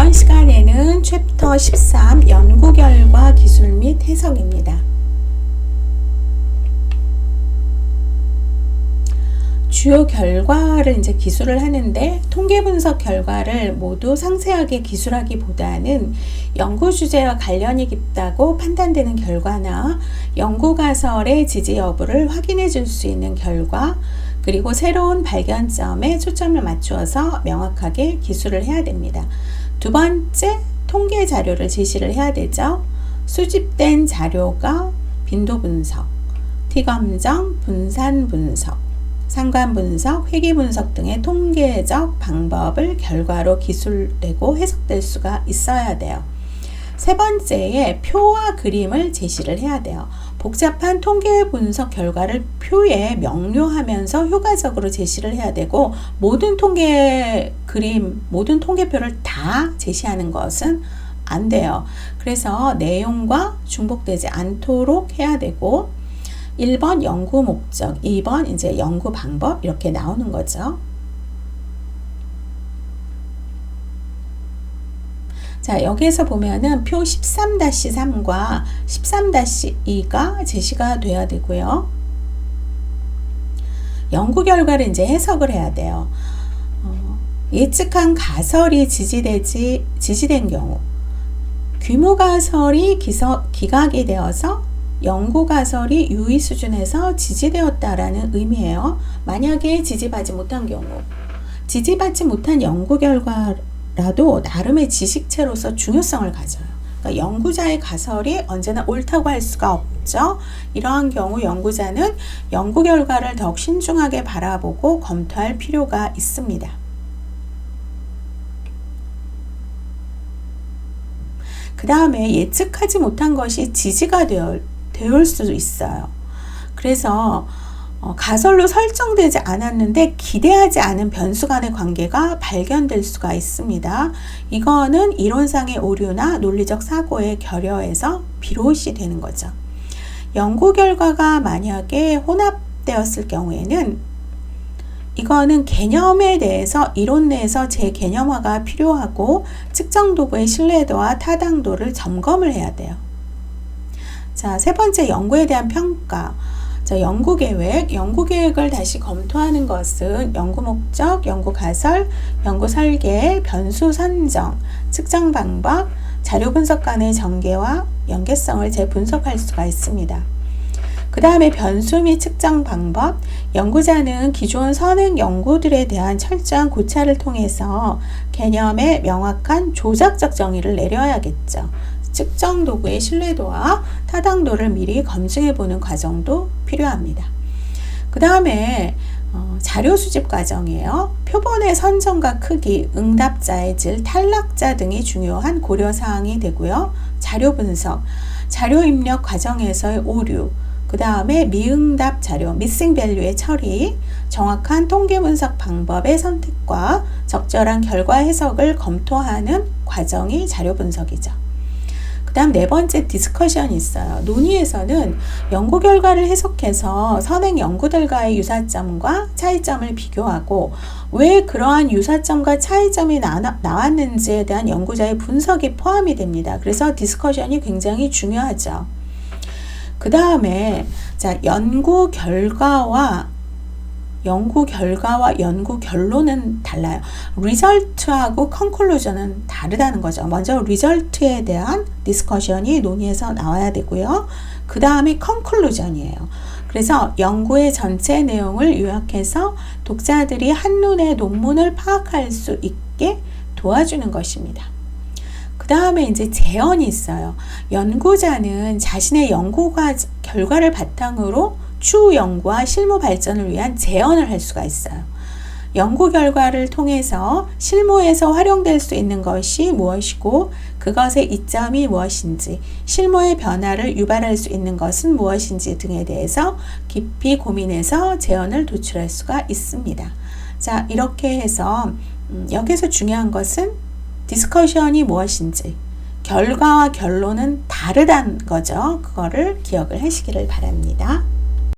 이번 시간에는 챕터 13 연구 결과 기술 및 해석입니다. 주요 결과를 이제 기술을 하는데 통계 분석 결과를 모두 상세하게 기술하기보다는 연구 주제와 관련이 깊다고 판단되는 결과나 연구 가설의 지지 여부를 확인해 줄 수 있는 결과, 그리고 새로운 발견점에 초점을 맞추어서 명확하게 기술을 해야 됩니다. 두 번째, 통계 자료를 제시를 해야 되죠. 수집된 자료가 빈도 분석, T검정, 분산 분석, 상관 분석, 회귀 분석 등의 통계적 방법을 결과로 기술되고 해석될 수가 있어야 돼요. 세 번째에 표와 그림을 제시를 해야 돼요. 복잡한 통계 분석 결과를 표에 명료하면서 효과적으로 제시를 해야 되고, 모든 통계 그림, 모든 통계표를 다 제시하는 것은 안 돼요. 그래서 내용과 중복되지 않도록 해야 되고, 1번 연구 목적, 2번 이제 연구 방법, 이렇게 나오는 거죠. 자, 여기에서 보면은 표 13-3과 13-2가 제시가 돼야 되고요. 연구 결과를 이제 해석을 해야 돼요. 예측한 가설이 지지된 경우, 규모 가설이 기각이 되어서 연구 가설이 유의 수준에서 지지되었다라는 의미예요. 만약에 지지받지 못한 경우, 지지받지 못한 연구 결과라도 나름의 지식체로서 중요성을 가져요. 그러니까 연구자의 가설이 언제나 옳다고 할 수가 없죠. 이러한 경우 연구자는 연구 결과를 더욱 신중하게 바라보고 검토할 필요가 있습니다. 그 다음에 예측하지 못한 것이 지지가 되올 수도 있어요. 그래서 가설로 설정되지 않았는데 기대하지 않은 변수 간의 관계가 발견될 수가 있습니다. 이거는 이론상의 오류나 논리적 사고의 결여에서 비롯이 되는 거죠. 연구 결과가 만약에 혼합되었을 경우에는 이거는 개념에 대해서 이론 내에서 재개념화가 필요하고 측정 도구의 신뢰도와 타당도를 점검을 해야 돼요. 자, 세 번째, 연구에 대한 평가. 자, 연구 계획을 다시 검토하는 것은 연구 목적, 연구 가설, 연구 설계, 변수 선정, 측정 방법, 자료 분석 간의 전개와 연계성을 재분석할 수가 있습니다. 그 다음에 변수 및 측정 방법. 연구자는 기존 선행 연구들에 대한 철저한 고찰을 통해서 개념의 명확한 조작적 정의를 내려야겠죠. 측정 도구의 신뢰도와 타당도를 미리 검증해 보는 과정도 필요합니다. 그 다음에 자료 수집 과정이에요. 표본의 선정과 크기, 응답자의 질, 탈락자 등이 중요한 고려사항이 되고요. 자료 분석, 자료 입력 과정에서의 오류, 그 다음에 미응답 자료, 미싱 밸류의 처리, 정확한 통계 분석 방법의 선택과 적절한 결과 해석을 검토하는 과정이 자료 분석이죠. 그 다음 네 번째, 디스커션이 있어요. 논의에서는 연구 결과를 해석해서 선행 연구들과의 유사점과 차이점을 비교하고 왜 그러한 유사점과 차이점이 나왔는지에 대한 연구자의 분석이 포함이 됩니다. 그래서 디스커션이 굉장히 중요하죠. 그 다음에 자, 연구 결과와 연구 결론은 달라요. 리절트하고 컨클루전은 다르다는 거죠. 먼저 리절트에 대한 디스커션이 논의에서 나와야 되고요. 그 다음에 컨클루전이에요. 그래서 연구의 전체 내용을 요약해서 독자들이 한눈에 논문을 파악할 수 있게 도와주는 것입니다. 그 다음에 이제 제언이 있어요. 연구자는 자신의 연구 결과를 바탕으로 추후 연구와 실무 발전을 위한 제언을 할 수가 있어요. 연구 결과를 통해서 실무에서 활용될 수 있는 것이 무엇이고 그것의 이점이 무엇인지, 실무의 변화를 유발할 수 있는 것은 무엇인지 등에 대해서 깊이 고민해서 제언을 도출할 수가 있습니다. 자, 이렇게 해서 여기서 중요한 것은 디스커션이 무엇인지, 결과와 결론은 다르다는 거죠. 그거를 기억을 하시기를 바랍니다.